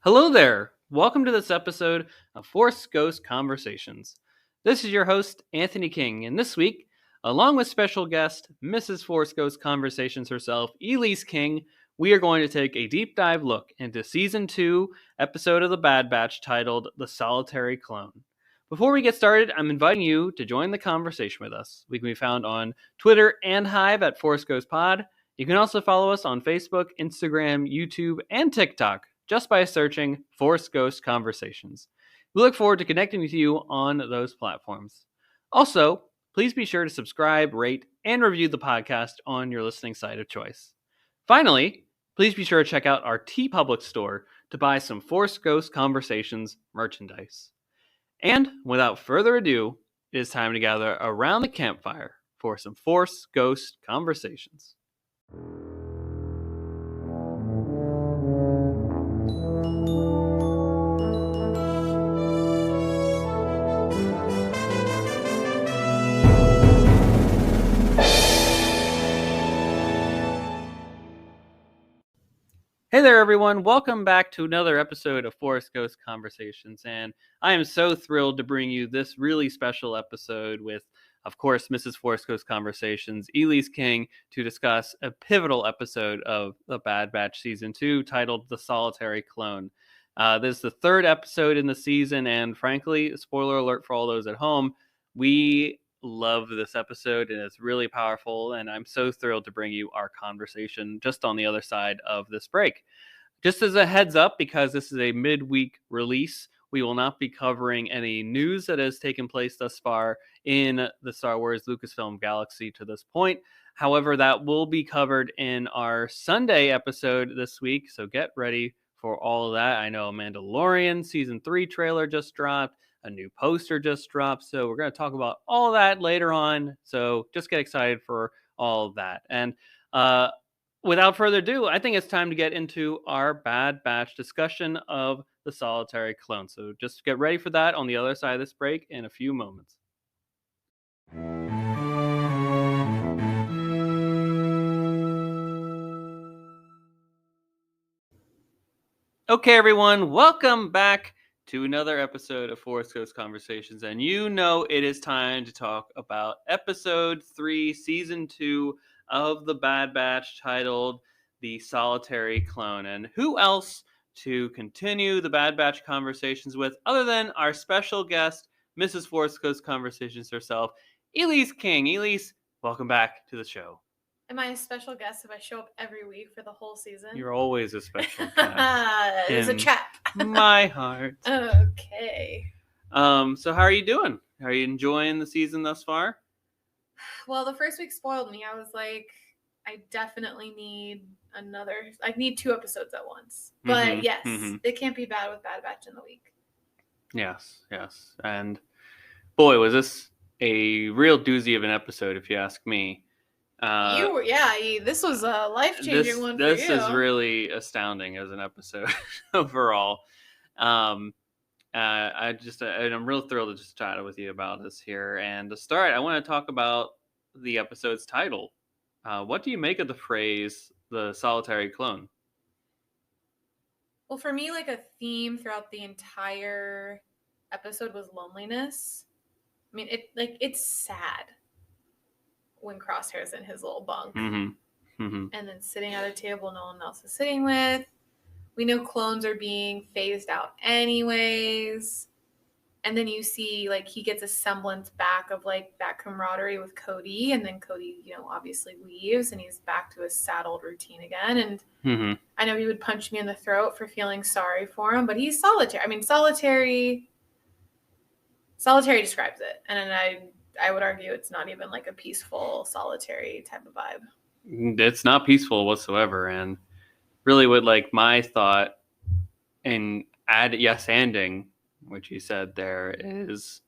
Hello there. Welcome to this episode of Force Ghost Conversations. This is your host, Anthony King, and this week, along with special guest, Mrs. Force Ghost Conversations herself, Elise King, we are going to take a deep dive look into Season 2 episode of The Bad Batch titled The Solitary Clone. Before we get started, I'm inviting you to join the conversation with us. We can be found on Twitter and Hive at Force Ghost Pod. You can also follow us on Facebook, Instagram, YouTube, and TikTok just by searching Force Ghost Conversations. We look forward to connecting with you on those platforms. Also, please be sure to subscribe, rate, and review the podcast on your listening site of choice. Finally, please be sure to check out our TeePublic store to buy some Force Ghost Conversations merchandise. And without further ado, it is time to gather around the campfire for some Force Ghost Conversations. Hey there, everyone. Welcome back to another episode of Force Ghost Conversations. And I am so thrilled to bring you this really special episode with, of course, Mrs. Force Ghost Conversations, Elise King, to discuss a pivotal episode of The Bad Batch Season 2 titled The Solitary Clone. This is the third episode in the season, and frankly, spoiler alert for all those at home, we love this episode and it's really powerful, and I'm so thrilled to bring you our conversation just on the other side of this break. Just as a heads up, because this is a midweek release, we will not be covering any news that has taken place thus far in the Star Wars Lucasfilm galaxy to this point. However, that will be covered in our Sunday episode this week, so get ready for all of that. I know Mandalorian Season 3 trailer just dropped. A new poster just dropped, so we're going to talk about all that later on. So just get excited for all of that. And without further ado, I think it's time to get into our Bad Batch discussion of the Solitary Clone. So just get ready for that on the other side of this break in a few moments. Okay, everyone, welcome back to another episode of Force Ghost Conversations, and you know it is time to talk about Episode 3, Season 2 of The Bad Batch, titled The Solitary Clone. And who else to continue the Bad Batch conversations with other than our special guest, Mrs. Force Ghost Conversations herself, Elise King. Elise, welcome back to the show. Am I a special guest if I show up every week for the whole season? You're always a special guest. It's a trap. My heart. Okay. So how are you doing? Are you enjoying the season thus far? Well, the first week spoiled me. I was like, I definitely need I need 2 episodes at once. But yes, it can't be bad with Bad Batch in the week. Yes. And boy, was this a real doozy of an episode, if you ask me. This was a life-changing one for you. This is really astounding as an episode overall. I'm real thrilled to just chat with you about this here. And to start, I want to talk about the episode's title. What do you make of the phrase, the solitary clone? Well, for me, like a theme throughout the entire episode was loneliness. I mean, it's sad when Crosshair's in his little bunk. And then sitting at a table no one else is sitting with. We know clones are being phased out anyways. And then you see, like, he gets a semblance back of, like, that camaraderie with Cody. And then Cody, obviously leaves. And he's back to his sad old routine again. And I know he would punch me in the throat for feeling sorry for him. But he's solitary. I mean, solitary describes it. And I would argue it's not even, like, a peaceful, solitary type of vibe. It's not peaceful whatsoever. And really what, like, my thought and anding, which you said there, is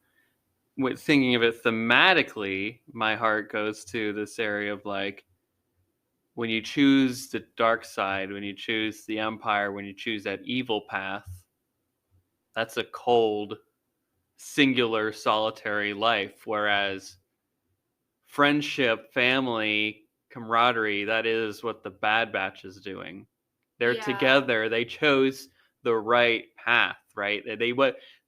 with thinking of it thematically, my heart goes to this area of, like, when you choose the dark side, when you choose the Empire, when you choose that evil path, that's a cold, singular, solitary life. Whereas friendship, family, camaraderie, that is what the Bad Batch is doing. They're together. They chose the right path, right? They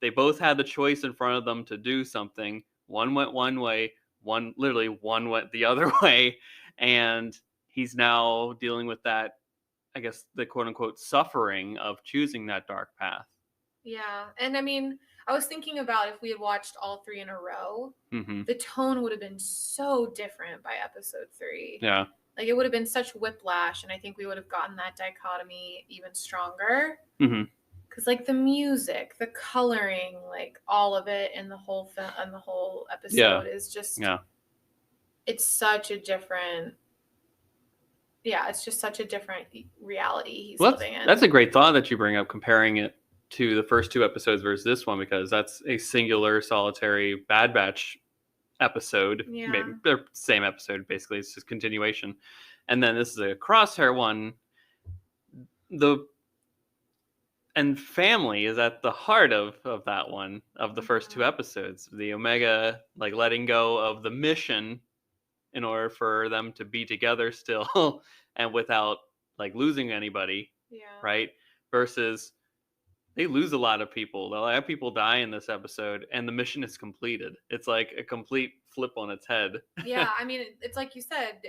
both had the choice in front of them to do something. One went one way, one went the other way, and he's now dealing with that, I guess, the quote unquote suffering of choosing that dark path. Yeah. And I mean, I was thinking about if we had watched all 3 in a row, the tone would have been so different by episode 3. Yeah. Like, it would have been such whiplash, and I think we would have gotten that dichotomy even stronger. Because, like, the music, the coloring, like, all of it in the whole film and the whole episode is just, it's such a different, it's just such a different reality he's living in. That's a great thought that you bring up, comparing it to the first 2 episodes versus this one, because that's a singular, solitary Bad Batch episode. Maybe they're same episode, basically. It's just continuation. And then this is a Crosshair one. And family is at the heart of that one, of the first 2 episodes. The Omega, like, letting go of the mission in order for them to be together still and without, like, losing anybody. Right? Versus they lose a lot of people. A lot of people die in this episode, and the mission is completed. It's like a complete flip on its head. I mean, it's like you said,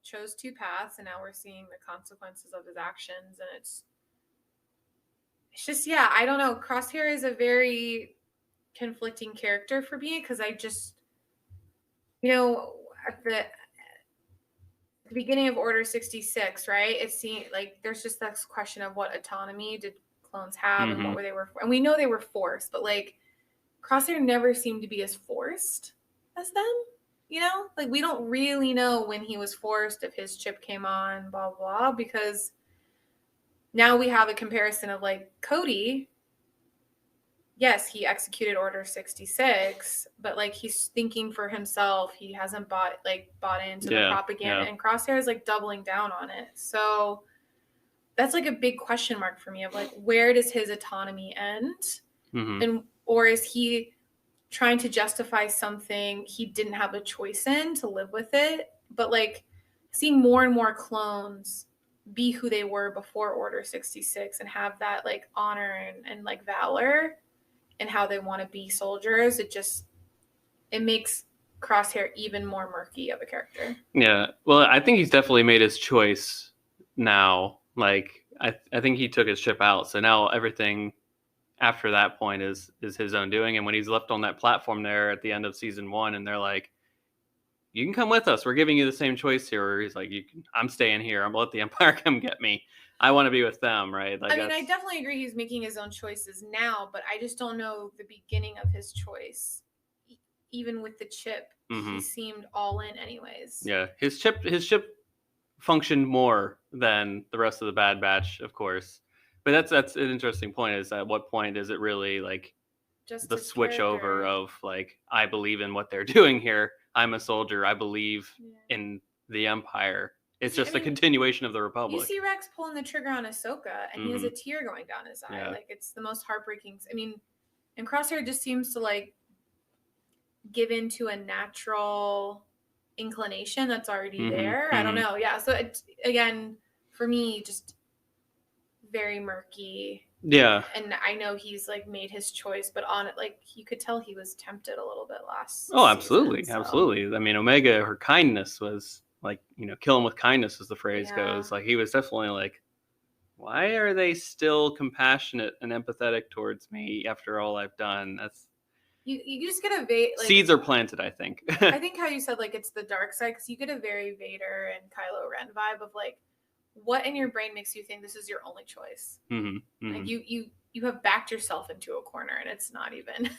chose 2 paths, and now we're seeing the consequences of his actions, and it's just, I don't know. Crosshair is a very conflicting character for me, because I just, at the beginning of Order 66, right? It seemed like there's just this question of what autonomy did clones have, and what they were, and we know they were forced, but, like, Crosshair never seemed to be as forced as them. Like, we don't really know when he was forced, if his chip came on, blah blah, because now we have a comparison of, like, Cody. Yes, he executed Order 66, but, like, he's thinking for himself. He hasn't bought into the propaganda, and Crosshair is, like, doubling down on it. So that's, like, a big question mark for me of, like, where does his autonomy end? And or is he trying to justify something he didn't have a choice in to live with it? But, like, seeing more and more clones be who they were before Order 66 and have that, like, honor and like, valor and how they want to be soldiers, it makes Crosshair even more murky of a character. Yeah. Well, I think he's definitely made his choice now. Like, I think he took his chip out. So now everything after that point is his own doing. And when he's left on that platform there at the end of season 1, and they're like, you can come with us, we're giving you the same choice here. Or he's like, I'm staying here. I'm gonna let the Empire come get me. I want to be with them, right? Like, I mean, I definitely agree he's making his own choices now, but I just don't know the beginning of his choice. Even with the chip, he seemed all in anyways. Yeah, his chip functioned more than the rest of the Bad Batch, of course. But that's an interesting point, is at what point is it really, like, just the switch over of, like, I believe in what they're doing here. I'm a soldier. I believe in the Empire. It's just a continuation of the Republic. You see Rex pulling the trigger on Ahsoka, and he has a tear going down his eye. Like, it's the most heartbreaking. I mean, and Crosshair just seems to, like, give into a natural inclination that's already there. I don't know. Yeah. So again, for me, just very murky. Yeah. And I know he's, like, made his choice, but on it, like, you could tell he was tempted a little bit last absolutely. season, so. Absolutely. I mean, Omega, her kindness was, like, kill him with kindness, as the phrase goes. Like, he was definitely like, why are they still compassionate and empathetic towards me after all I've done? That's you just get a like, seeds are planted, I think. I think how you said, like, it's the dark side, because you get a very Vader and Kylo Ren vibe of, like, what in your brain makes you think this is your only choice? Like, you have backed yourself into a corner, and it's not even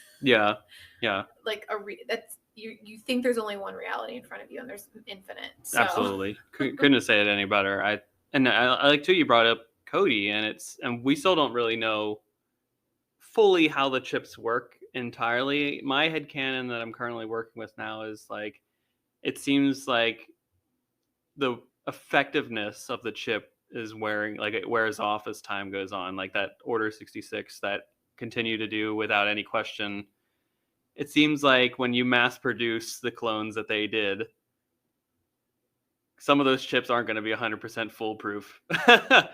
like that's you think there's only one reality in front of you, and there's infinite. So. Absolutely. Couldn't have said it any better. I like too, you brought up Cody, and we still don't really know fully how the chips work entirely. My headcanon that I'm currently working with now is, like, it seems like the effectiveness of the chip is it wears off as time goes on, like that Order 66 that continue to do without any question. It seems like when you mass produce the clones that they did, some of those chips aren't going to be 100% foolproof. I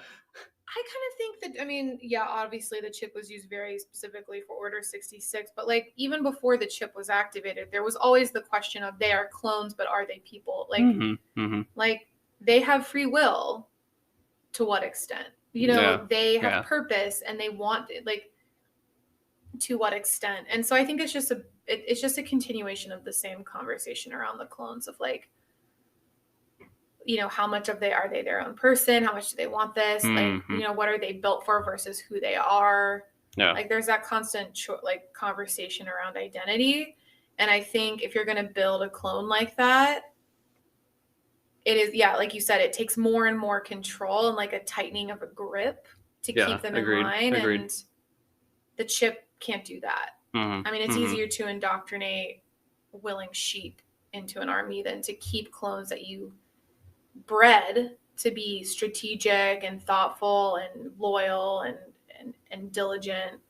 kind of think that, I mean, yeah, obviously the chip was used very specifically for Order 66, but like even before the chip was activated, there was always the question of they are clones, but are they people? Like, like they have free will to what extent? You know, they have purpose and they want it, like, to what extent? And so I think it's just a continuation of the same conversation around the clones of like, you know, how much are they their own person? How much do they want this? Like, you know, what are they built for versus who they are? Yeah. Like there's that constant like conversation around identity. And I think if you're going to build a clone like that, it is, yeah, like you said, it takes more and more control and like a tightening of a grip to keep them in line. And the chip can't do that. I mean, it's easier to indoctrinate willing sheep into an army than to keep clones that you bred to be strategic and thoughtful and loyal and diligent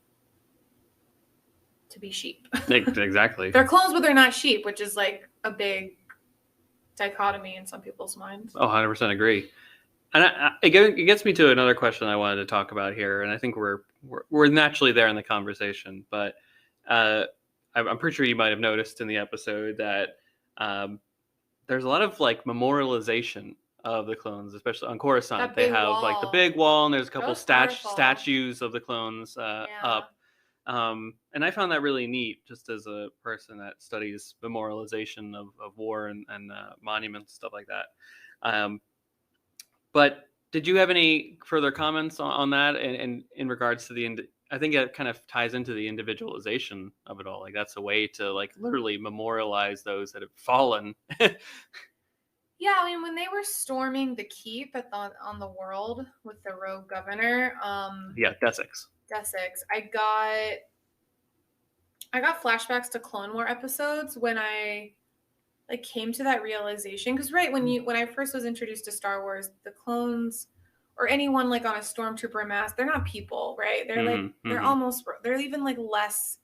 to be sheep. Exactly. They're clones, but they're not sheep, which is like a big dichotomy in some people's minds. Oh, 100% agree. And it gets me to another question I wanted to talk about here, and I think we're naturally there in the conversation. But I'm pretty sure you might have noticed in the episode that there's a lot of like memorialization of the clones, especially on Coruscant. They have wall. Like the big wall, and there's a couple statues of the clones up. And I found that really neat, just as a person that studies memorialization of war and monuments, stuff like that. But did you have any further comments on that and in regards to I think it kind of ties into the individualization of it all. Like that's a way to like literally memorialize those that have fallen. Yeah, I mean, when they were storming the keep on the world with the rogue governor, Desix. I got flashbacks to Clone War episodes when I like came to that realization, because when I first was introduced to Star Wars, the clones or anyone like on a stormtrooper mask, they're not people, right? They're they're even like less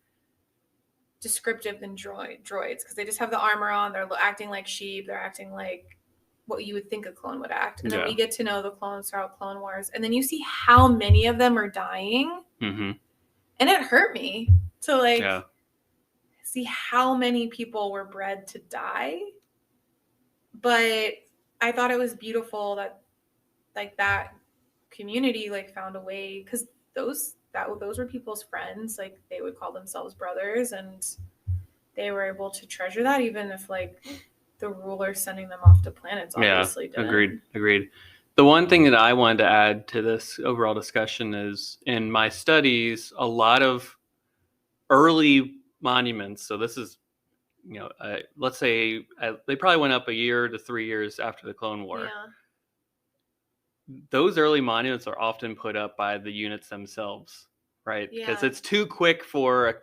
descriptive than droids because they just have the armor on. They're acting like sheep. They're acting like what you would think a clone would act. And then we get to know the clones throughout Clone Wars, and then you see how many of them are dying, and it hurt me to like see how many people were bred to die. But I thought it was beautiful that like that community like found a way, because those were people's friends. Like they would call themselves brothers, and they were able to treasure that, even if like the ruler sending them off to planets obviously didn't. Agreed. The one thing that I wanted to add to this overall discussion is in my studies, a lot of early monuments. So this is, you know, let's say they probably went up a year to 3 years after the Clone War. Yeah. Those early monuments are often put up by the units themselves, right? Because it's too quick for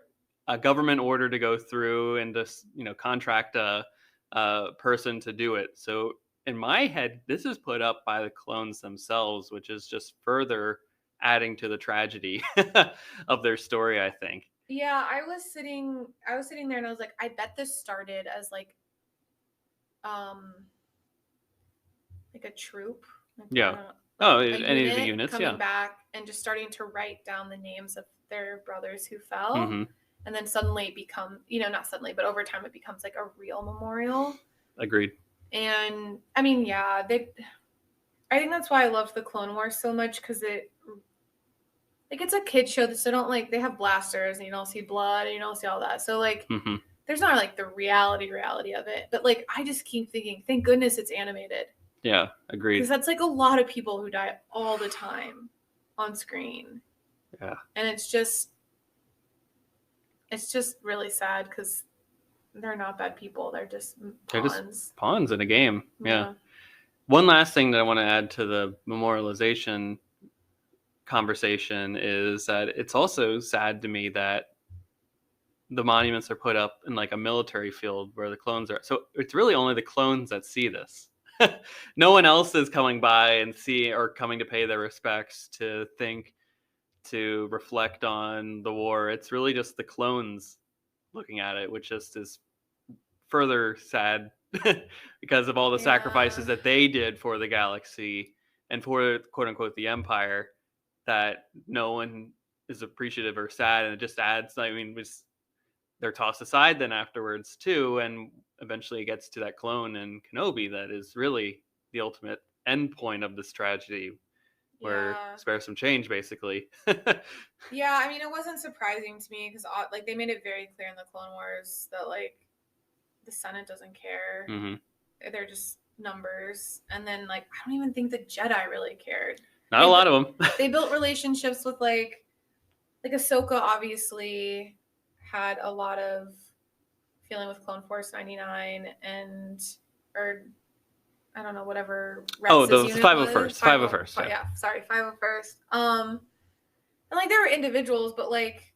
a government order to go through and just, you know, contract a person to do it. So in my head, this is put up by the clones themselves, which is just further adding to the tragedy of their story, I think. Yeah, I was sitting there and I was like, I bet this started as like a troop. Like, any of the units coming back and just starting to write down the names of their brothers who fell. And then suddenly it becomes, not suddenly, but over time it becomes like a real memorial. Agreed. And I mean, I think that's why I loved the Clone Wars so much, because it's a kid show, so they have blasters and you don't see blood and you don't see all that. So there's not like the reality of it. But like, I just keep thinking, thank goodness it's animated. Yeah, agreed. Because that's like a lot of people who die all the time on screen. Yeah. And it's just really sad because they're not bad people. They're just pawns. They're just pawns in a game. Yeah. One last thing that I want to add to the memorialization conversation is that it's also sad to me that the monuments are put up in like a military field where the clones are. So it's really only the clones that see this. No one else is coming by and coming to pay their respects, to think, to reflect on the war. It's really just the clones looking at it, which just is further sad because of all the sacrifices that they did for the galaxy and for, quote unquote, the Empire. that no one is appreciative or sad, and it just adds. I mean, they're tossed aside then afterwards too, and eventually it gets to that clone and Kenobi that is really the ultimate end point of this tragedy, where spare some change, basically. Yeah, I mean, it wasn't surprising to me because like they made it very clear in the Clone Wars that like the Senate doesn't care. Mm-hmm. They're just numbers, and then like I don't even think the Jedi really cared. Not a lot of them. They built relationships with like Ahsoka obviously had a lot of feeling with Clone Force 99 or I don't know, whatever. Oh, the 501st. 501st. Yeah, sorry, 501st. And like there were individuals, but like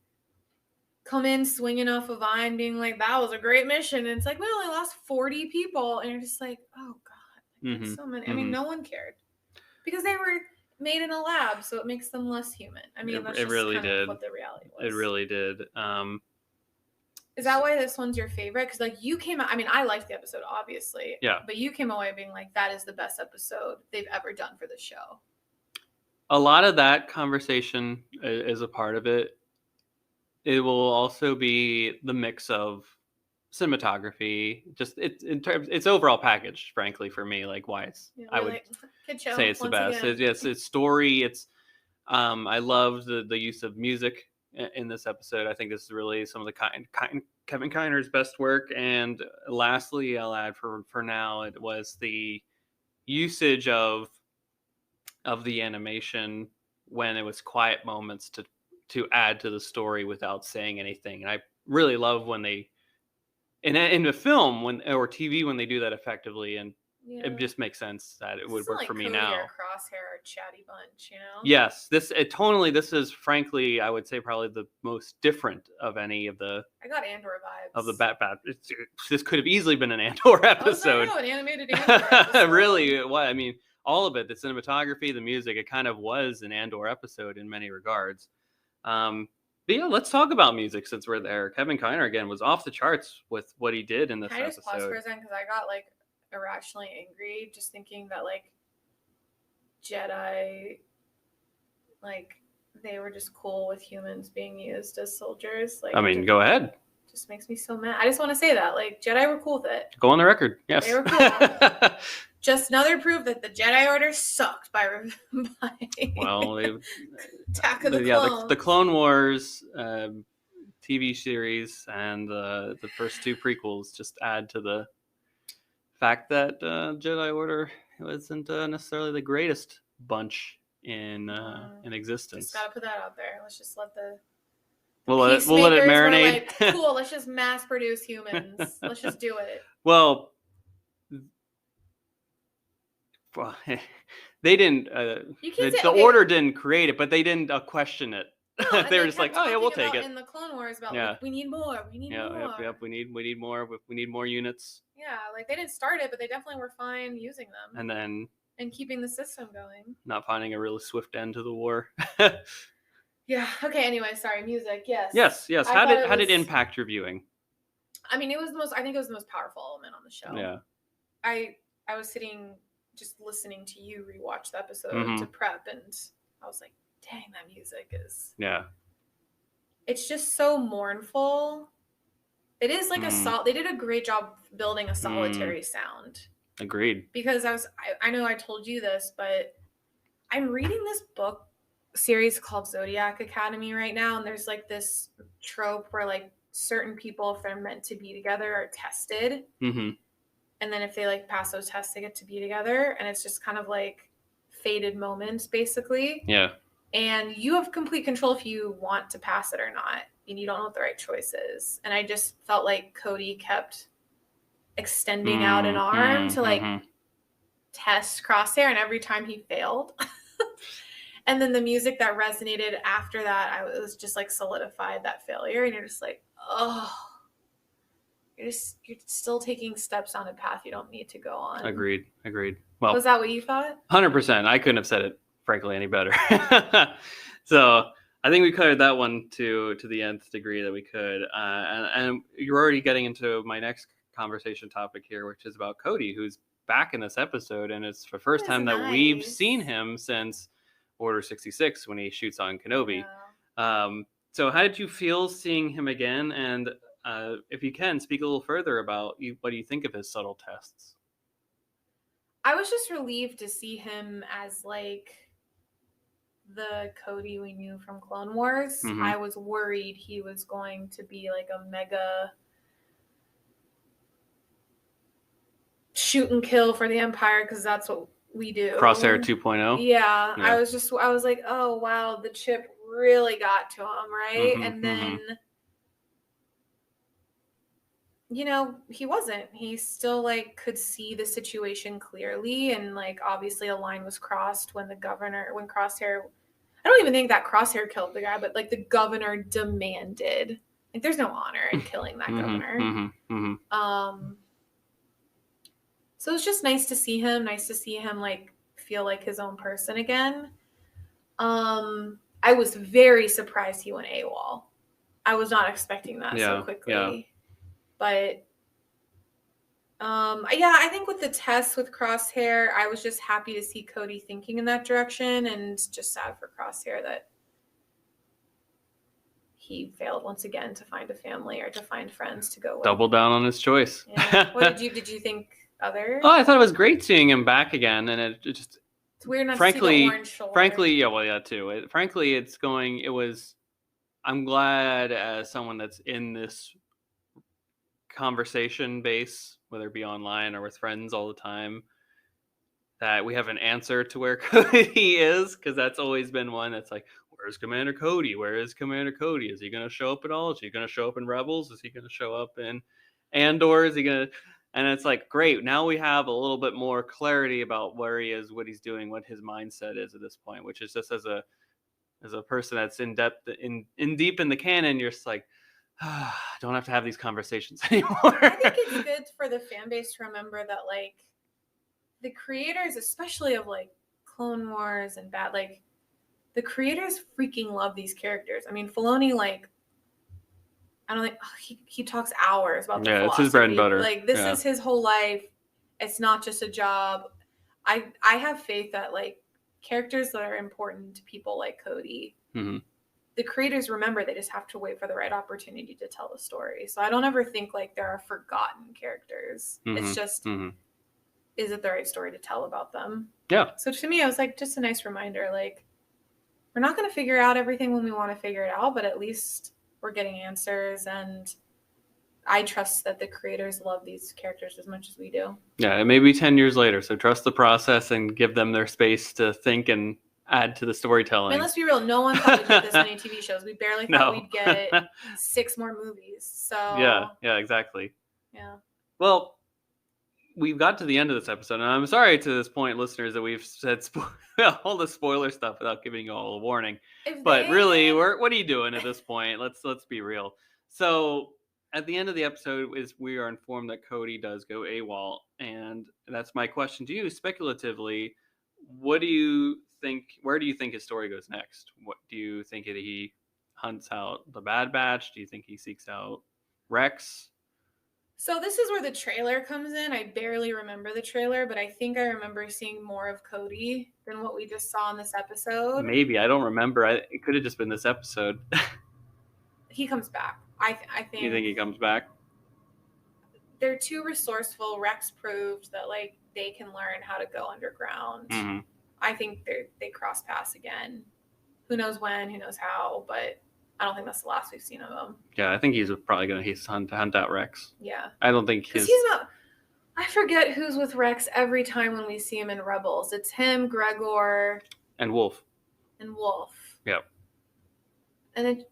come in swinging off a vine, being like, "That was a great mission." And it's like we only lost 40 people, and you're just like, "Oh God, that's so many." I mean, no one cared because they were made in a lab, so it makes them less human. I mean, that's just really kind of what the reality was. It really did. Is that why this one's your favorite? Because like you came out, I mean, I liked the episode, obviously. Yeah. But you came away being like, that is the best episode they've ever done for the show. A lot of that conversation is a part of it. It will also be the mix of cinematography, just it's overall package, frankly, for me, like why it's I would say it's the best. It's story. It's I love the use of music in this episode. I think this is really some of the Kevin Kiner's best work. And lastly, I'll add for now, it was the usage of the animation when it was quiet moments to add to the story without saying anything. And I really love when they in the film or TV when they do that effectively, and it just makes sense that it would work for me now. Cody or Crosshair, chatty bunch, you know? Yes, this is frankly, I would say probably the most different of any of the. I got Andor vibes. Of the Bat. This could have easily been an Andor episode. An animated Andor episode. Really, what I mean, all of it, the cinematography, the music, it kind of was an Andor episode in many regards. But yeah, let's talk about music since we're there. Kevin Kiner again was off the charts with what he did in this episode. Can I just pause for a second because I got like irrationally angry just thinking that like Jedi, like they were just cool with humans being used as soldiers. Like, I mean, go ahead. Just makes me so mad. I just want to say that like Jedi were cool with it. Go on the record. Yes, they were cool. Just another proof that the Jedi Order sucked by well, Attack of the Clones. The Clone Wars TV series and the first two prequels just add to the fact that Jedi Order wasn't necessarily the greatest bunch in existence. Just gotta put that out there. Let's just let the we'll let it marinate. Like, cool. Let's just mass produce humans. Let's just do it. Well, they didn't. The Order didn't create it, but they didn't question it. No, they were just like, "Oh yeah, we'll take it." In the Clone Wars, about like, we need more. We need more. Yep. We need more. We need more units. Yeah, like they didn't start it, but they definitely were fine using them. And keeping the system going. Not finding a really swift end to the war. Yeah. Okay. Anyway, sorry. Music. Yes. Yes. How did it impact your viewing? I mean, I think it was the most powerful element on the show. Yeah. I was sitting just listening to you rewatch the episode to prep, and I was like, dang, that music is. Yeah. It's just so mournful. It is like they did a great job building a solitary sound. Agreed. Because I know I told you this, but I'm reading this book series called Zodiac Academy right now, and there's like this trope where like certain people, if they're meant to be together, are tested. Mm-hmm. And then if they like pass those tests, they get to be together. And it's just kind of like fated moments, basically. Yeah. And you have complete control if you want to pass it or not. And you don't know what the right choice is. And I just felt like Cody kept extending out an arm to like test Crosshair. And every time he failed. And then the music that resonated after that, it was just like solidified that failure. And you're just like, oh. You're still taking steps on a path you don't need to go on. Agreed. Well, was that what you thought? 100%. I couldn't have said it, frankly, any better. So I think we covered that one to the nth degree that we could. And you're already getting into my next conversation topic here, which is about Cody, who's back in this episode, and it's the first time that we've seen him since Order 66 when he shoots on Kenobi. Yeah. So how did you feel seeing him again? And if you can, speak a little further about what do you think of his subtle tests? I was just relieved to see him as like the Cody we knew from Clone Wars. Mhm. I was worried he was going to be like a mega shoot and kill for the Empire, because that's what we do. Crosshair 2.0. Yeah, I was like, oh wow, the chip really got to him, right? Mhm, and then you know, he wasn't. He still like could see the situation clearly, and like obviously a line was crossed when Crosshair, I don't even think that Crosshair killed the guy, but like the governor demanded, like there's no honor in killing that governor. So it's just nice to see him like feel like his own person again. I was very surprised he went AWOL. I was not expecting that so quickly. Yeah. But I think with the tests with Crosshair, I was just happy to see Cody thinking in that direction, and just sad for Crosshair that he failed once again to find a family or to find friends to go with. Double down on his choice. Yeah. What did you think other? Oh, I thought it was great seeing him back again, and it just it's weird not to see the orange shoulder. I'm glad as someone that's in this conversation base, whether it be online or with friends all the time, that we have an answer to where Cody is, because that's always been one that's like, where's Commander Cody? Where is Commander Cody? Is he going to show up at all? Is he going to show up in Rebels? Is he going to show up in Andor? Is he going to... And it's like, great, now we have a little bit more clarity about where he is, what he's doing, what his mindset is at this point, which is just as a person that's in deep in the canon, you're just like, don't have to have these conversations anymore. I think it's good for the fan base to remember that, like, the creators, especially of like Clone Wars and like the creators freaking love these characters. I mean, Filoni, like, I don't think he talks hours about the philosophy. It's his bread and butter. Like, this is his whole life. It's not just a job. I have faith that like characters that are important to people like Cody, the creators remember, they just have to wait for the right opportunity to tell the story. So I don't ever think like there are forgotten characters. It's just, is it the right story to tell about them? Yeah. So to me, it was like just a nice reminder, like, we're not going to figure out everything when we want to figure it out, but at least we're getting answers, and I trust that the creators love these characters as much as we do. Yeah, it may be 10 years later, so trust the process and give them their space to think and add to the storytelling. I mean, let's be real. No one thought we'd get this many TV shows. We barely thought we'd get 6 more movies. So yeah, exactly. Yeah. Well, we've got to the end of this episode, and I'm sorry to this point, listeners, that we've said all the spoiler stuff without giving you all a warning. Really, what are you doing at this point? Let's be real. So at the end of the episode we are informed that Cody does go AWOL, and that's my question to you, speculatively. What do you think? Where do you think his story goes next? What do you think? He hunts out the Bad Batch? Do you think he seeks out Rex? So this is where the trailer comes in. I barely remember the trailer, but I think I remember seeing more of Cody than what we just saw in this episode. Maybe. I don't remember. It could have just been this episode. He comes back. I think. You think he comes back? They're too resourceful. Rex proved that like they can learn how to go underground. I think they cross paths again. Who knows when? Who knows how? But I don't think that's the last we've seen of him. Yeah, I think he's probably going to hunt out Rex. Yeah. I don't think he's not... I forget who's with Rex every time when we see him in Rebels. It's him, Gregor... And Wolf. Yep. And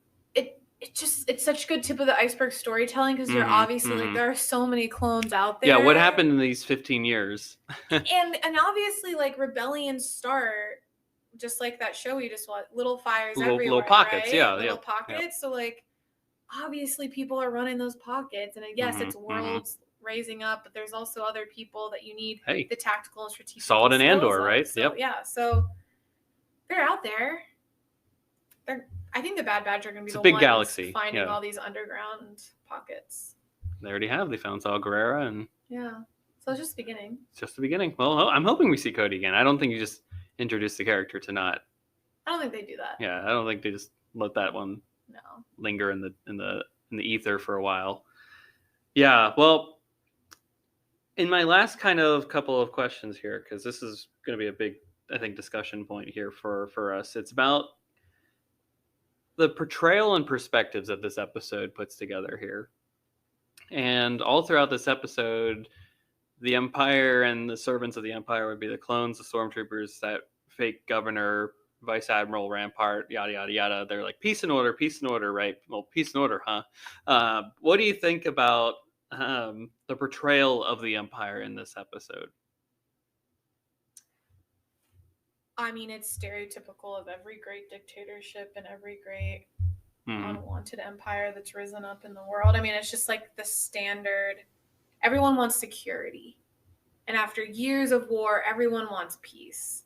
it's such good tip of the iceberg storytelling, because you're obviously like, there are so many clones out there. Yeah, what happened in these 15 years? and obviously, like, rebellions start... just like that show you just watched, little fires everywhere, little pockets, right? Little pockets. Yeah. So like, obviously people are running those pockets, and yes, it's worlds raising up, but there's also other people that you need the tactical and strategic. Saw it in Andor, right? So, yeah. So they're out there. I think the Bad Batch are going to be the big ones galaxy. Finding all these underground pockets. They already have. They found Saw Gerrera, and so it's just the beginning. It's just the beginning. Well, I'm hoping we see Cody again. I don't think you just introduce the character to not I don't think they do that. Yeah, I don't think they just let that one linger in the ether for a while. Yeah, well, in my last kind of couple of questions here, because this is going to be a big, I think, discussion point here for us. It's about the portrayal and perspectives that this episode puts together here. And all throughout this episode, the Empire and the servants of the Empire would be the clones, the stormtroopers, that fake governor, Vice Admiral Rampart, yada, yada, yada. They're like, peace and order, right? Well, peace and order, huh? What do you think about the portrayal of the Empire in this episode? I mean, it's stereotypical of every great dictatorship and every great unwanted empire that's risen up in the world. I mean, it's just like the standard. Everyone wants security. And after years of war, everyone wants peace.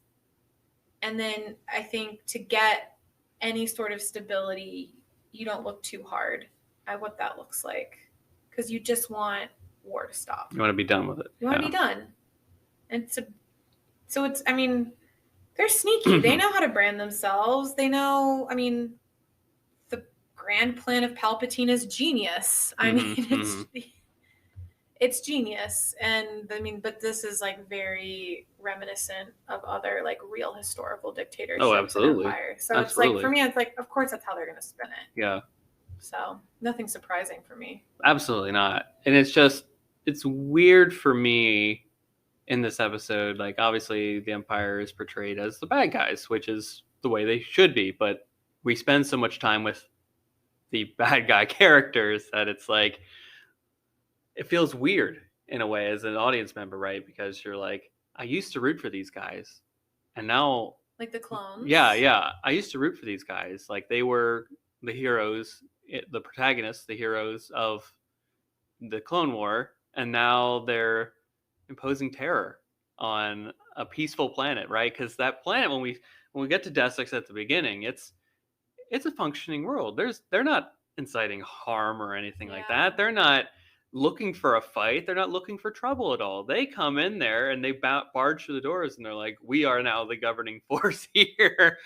And then I think to get any sort of stability, you don't look too hard at what that looks like. Because you just want war to stop. You want to be done with it. You want to be done. And so it's, I mean, they're sneaky. They know how to brand themselves. They know, I mean, the grand plan of Palpatine is genius. I mean, it's genius. And I mean, but this is like very reminiscent of other like real historical dictatorships. Oh, absolutely. And empires. So it's like, for me, it's like, of course, that's how they're going to spin it. Yeah. So nothing surprising for me. Absolutely not. And it's weird for me in this episode. Like, obviously the Empire is portrayed as the bad guys, which is the way they should be. But we spend so much time with the bad guy characters that it's like, it feels weird in a way as an audience member, right? Because you're like, I used to root for these guys, and now, like the clones. Yeah. I used to root for these guys. Like, they were the heroes, the protagonists, the heroes of the Clone War, and now they're imposing terror on a peaceful planet, right? Because that planet, when we get to Desix at the beginning, it's a functioning world. They're not inciting harm or anything like that. They're not looking for a fight. They're not looking for trouble at all. They come in there and they barge through the doors and they're like, we are now the governing force here.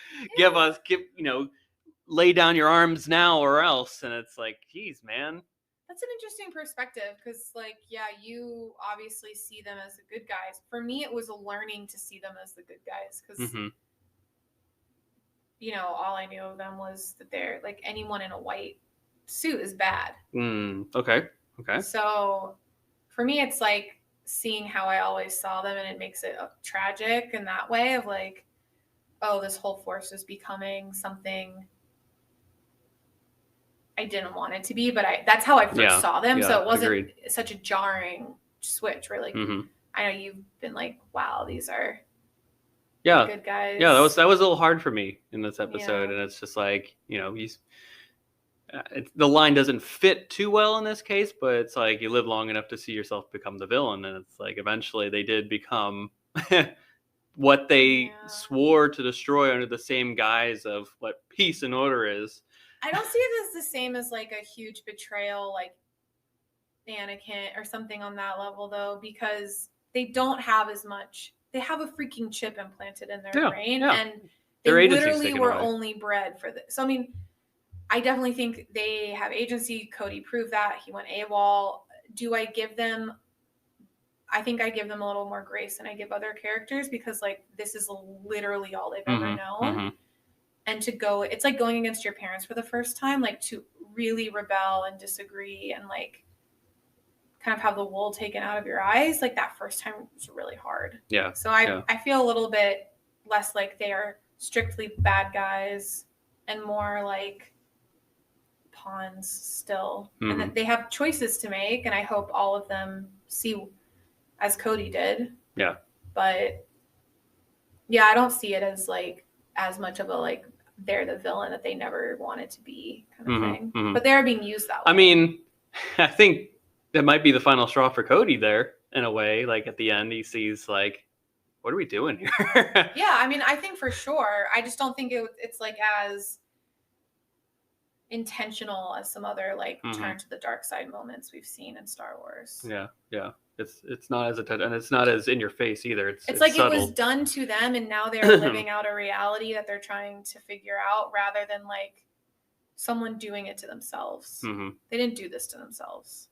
Lay down your arms now or else. And it's like, geez, man. That's an interesting perspective because, like, yeah, you obviously see them as the good guys. For me, it was a learning to see them as the good guys because, all I knew of them was that they're like anyone in a white suit is bad. Okay. So for me, it's like seeing how I always saw them, and it makes it tragic in that way of like, oh, this whole force is becoming something I didn't want it to be, but that's how I first saw them. So it wasn't such a jarring switch where like, I know you've been like, wow, these are good guys. Yeah, that was a little hard for me in this episode. And it's just like, the line doesn't fit too well in this case, but it's like you live long enough to see yourself become the villain. And it's like, eventually they did become what they swore to destroy under the same guise of what peace and order is. I don't see it as the same as like a huge betrayal like Anakin or something on that level though, because they don't have as much. They have a freaking chip implanted in their brain and they literally were only bred for this. So I mean, I definitely think they have agency. Cody proved that. He went AWOL. I think I give them a little more grace than I give other characters because like this is literally all they've ever known. And it's like going against your parents for the first time, like to really rebel and disagree and like kind of have the wool taken out of your eyes. Like that first time was really hard. Yeah. So I feel a little bit less like they are strictly bad guys and more like pawns still. And that they have choices to make. And I hope all of them see as Cody did. Yeah. But yeah, I don't see it as like, as much of a like they're the villain that they never wanted to be kind of thing. But they're being used that way. I mean, I think that might be the final straw for Cody there in a way. Like at the end, he sees like, what are we doing here? Yeah, I mean, I think for sure. I just don't think it's like as intentional as some other like Mhm. turn to the dark side moments we've seen in Star Wars. Yeah, yeah. It's not as and it's not as in your face either. It's like subtle. It was done to them, and now they're living out a reality that they're trying to figure out, rather than like someone doing it to themselves. Mhm. They didn't do this to themselves.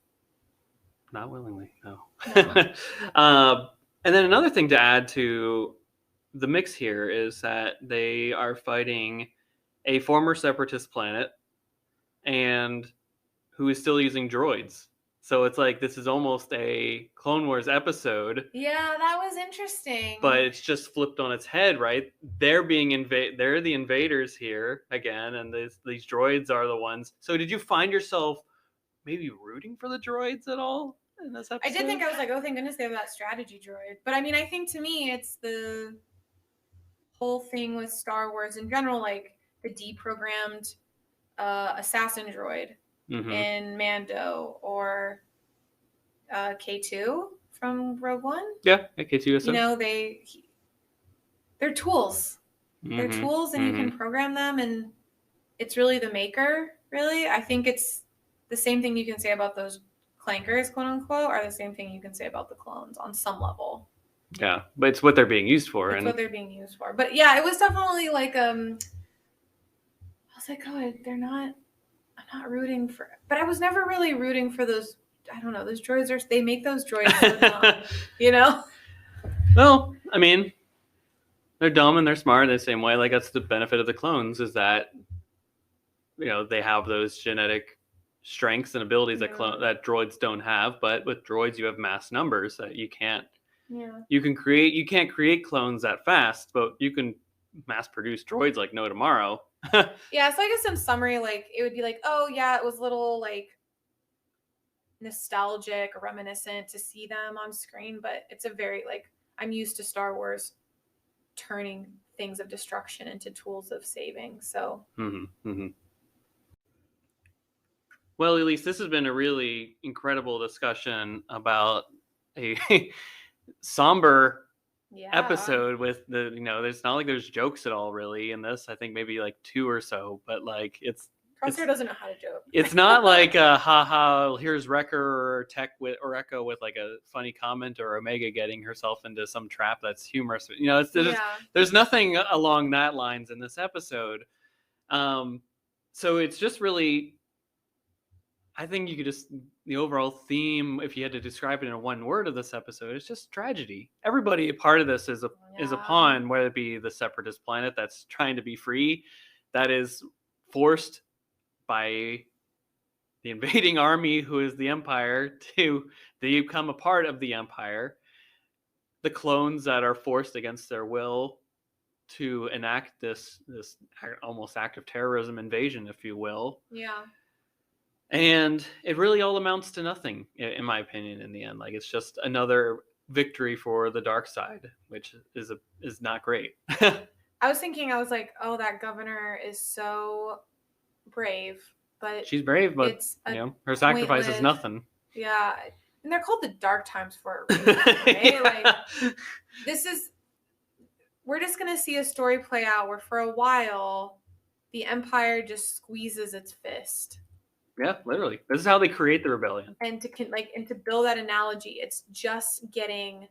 Not willingly, no. No. And then another thing to add to the mix here is that they are fighting a former separatist planet and who is still using droids. So it's like this is almost a Clone Wars episode. Yeah, that was interesting. But it's just flipped on its head, right? They're being they're the invaders here again, and these droids are the ones. So did you find yourself maybe rooting for the droids at all in this episode? I did think, I was like, oh, thank goodness they have that strategy droid. But I mean, I think to me, it's the whole thing with Star Wars in general, like the deprogrammed assassin droid in Mando, or K2 from Rogue One. Yeah, K2. You know, they're tools. They're tools, and you can program them, and it's really the maker. Really, I think it's the same thing you can say about those clankers, quote unquote, or the same thing you can say about the clones on some level. Yeah, but it's what they're being used for. It's what they're being used for. But yeah, it was definitely like I was like, oh, they're not. I'm not rooting for, but I was never really rooting for those. I don't know. Those droids they make those droids so dumb, you know? Well, I mean, they're dumb and they're smart in the same way. Like, that's the benefit of the clones, is that, you know, they have those genetic strengths and abilities that droids don't have. But with droids, you have mass numbers that you can't. Yeah. You can't create clones that fast, but you can mass produce droids like no tomorrow. Yeah, so I guess in summary, like, it would be like, oh yeah, it was a little like nostalgic or reminiscent to see them on screen, but it's a very like, I'm used to Star Wars turning things of destruction into tools of saving. So Well, Elise, this has been a really incredible discussion about a somber episode with the, you know, there's not like there's jokes at all really in this. I think maybe like 2 or so, but like Crosshair doesn't know how to joke. It's not like haha, here's Wrecker or Tech with or Echo with like a funny comment, or Omega getting herself into some trap that's humorous. You know, there's nothing along that lines in this episode. So it's just really, I think you could just, the overall theme, if you had to describe it in one word of this episode, it's just tragedy. Everybody a part of this is a pawn, whether it be the separatist planet that's trying to be free, that is forced by the invading army, who is the Empire, to become a part of the Empire. The clones that are forced against their will to enact this almost act of terrorism invasion, if you will. Yeah. And it really all amounts to nothing, in my opinion, in the end. Like, it's just another victory for the dark side, which is not great. I was thinking, I was like, oh, that governor is so brave, but she's brave, but it's, you know, her sacrifice is nothing. Yeah, and they're called the Dark Times for a reason, right? Yeah. Like, we're just gonna see a story play out where for a while the Empire just squeezes its fist. Yeah, literally. This is how they create the rebellion. And to build that analogy, it's just getting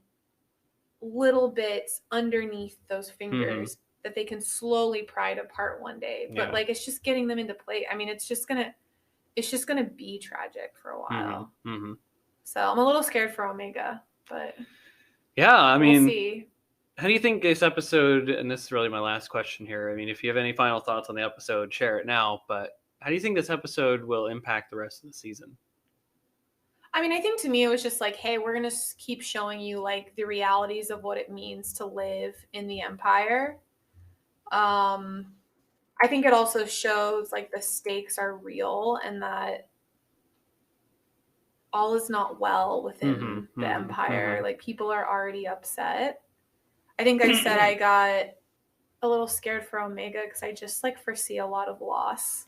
little bits underneath those fingers that they can slowly pry apart one day. But like, it's just getting them into play. I mean, it's just gonna be tragic for a while. So I'm a little scared for Omega, but yeah, I mean, we'll see. How do you think this episode, and this is really my last question here, I mean, if you have any final thoughts on the episode, share it now, but how do you think this episode will impact the rest of the season? I mean, I think to me it was just like, hey, we're going to keep showing you like the realities of what it means to live in the Empire. I think it also shows like the stakes are real and that all is not well within the Empire. Like, people are already upset. I think I said I got a little scared for Omega because I just like foresee a lot of loss.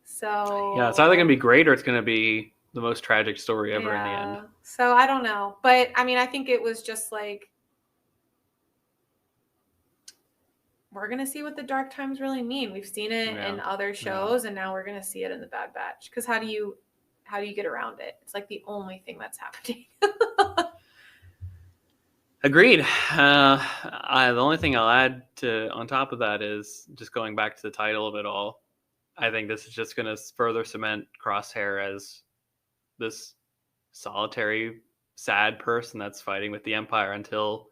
So yeah, it's either going to be great or it's going to be the most tragic story ever in the end. So I don't know. But I mean, I think it was just like, we're going to see what the dark times really mean. We've seen it in other shows, and now we're going to see it in the Bad Batch. Because how do you get around it? It's like the only thing that's happening. Agreed. The only thing I'll add on top of that is just going back to the title of it all. I think this is just going to further cement Crosshair as this solitary, sad person that's fighting with the Empire until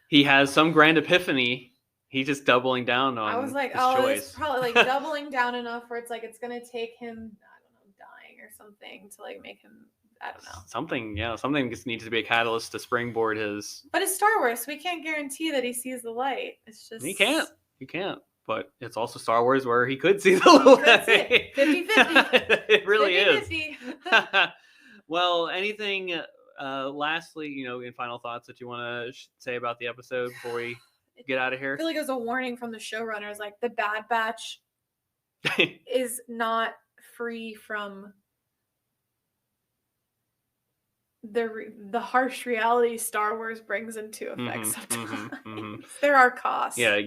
he has some grand epiphany. He's just doubling down on. I was like, his choice. It's probably like doubling down enough where it's like it's going to take him, I don't know, dying or something to like make him. I don't know. Something just needs to be a catalyst to springboard his. But it's Star Wars, so we can't guarantee that he sees the light. It's just. He can't. But it's also Star Wars where he could see the light. 50-50. It really 50-50. is. Well, anything, lastly, in final thoughts that you want to say about the episode before we get out of here? I feel like it was a warning from the showrunners, like the Bad Batch is not free from the harsh reality Star Wars brings into effect sometimes. There are costs. Yeah,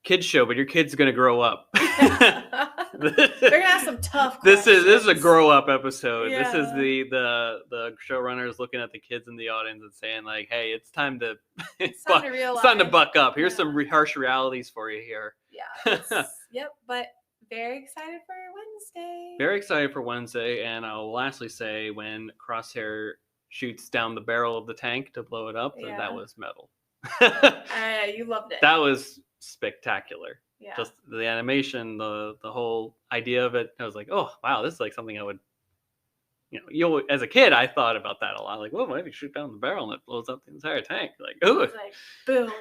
kids show, but your kid's gonna grow up. They're gonna have some tough questions. This is a grow up episode. Yeah. This is the showrunners looking at the kids in the audience and saying like, "Hey, it's time to it's time to realize. It's time to buck up. Here's some harsh realities for you here." Yeah. Yep. But very excited for Wednesday. Very excited for Wednesday, and I'll lastly say when Crosshair shoots down the barrel of the tank to blow it up, that was metal. You loved it. That was spectacular. Yeah. Just the animation, the whole idea of it. I was like, oh wow, this is like something I would, as a kid, I thought about that a lot. Like, well, maybe shoot down the barrel and it blows up the entire tank. Like, ooh, like boom.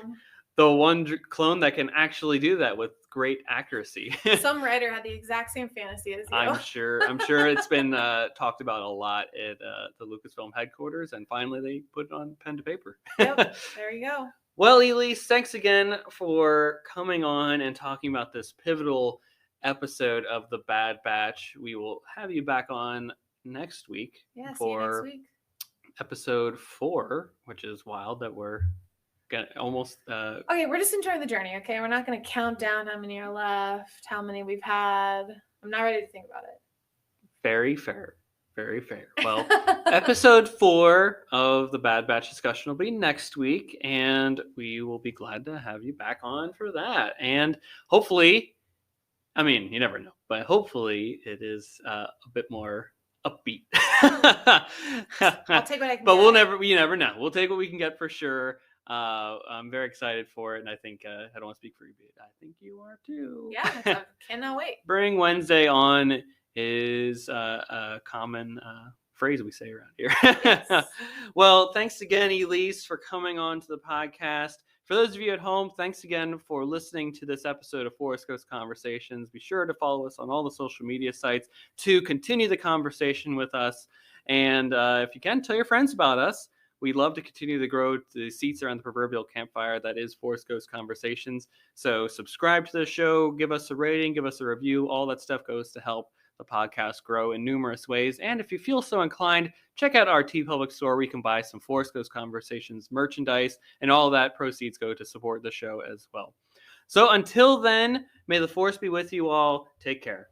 The one clone that can actually do that with great accuracy. Some writer had the exact same fantasy as you. I'm sure it's been talked about a lot at the Lucasfilm headquarters, and finally they put it on pen to paper. Yep, there you go. Well, Elise, thanks again for coming on and talking about this pivotal episode of The Bad Batch. We will have you back on next week for episode 4, which is wild that we're almost okay, we're just enjoying the journey. Okay, we're not going to count down how many are left, how many we've had. I'm not ready to think about it. Very fair. Well, episode 4 of the Bad Batch discussion will be next week, and we will be glad to have you back on for that. And hopefully, I mean, you never know, but hopefully it is a bit more upbeat. I'll take what I can But you never know. We'll take what we can get for sure. I'm very excited for it, and I think I don't want to speak for you, but I think you are too. Yeah, I cannot wait. Bring Wednesday on is a common phrase we say around here. Yes. Well, thanks again, Elise, for coming on to the podcast. For those of you at home, thanks again for listening to this episode of Forest Ghost Conversations. Be sure to follow us on all the social media sites to continue the conversation with us. And if you can, tell your friends about us. We'd love to continue to grow the seats around the proverbial campfire that is Forest Ghost Conversations. So subscribe to the show, give us a rating, give us a review. All that stuff goes to help the podcast grow in numerous ways. And if you feel so inclined, check out our TeePublic store where you can buy some Forest Ghost Conversations merchandise, and all that proceeds go to support the show as well. So until then, may the Force be with you all. Take care.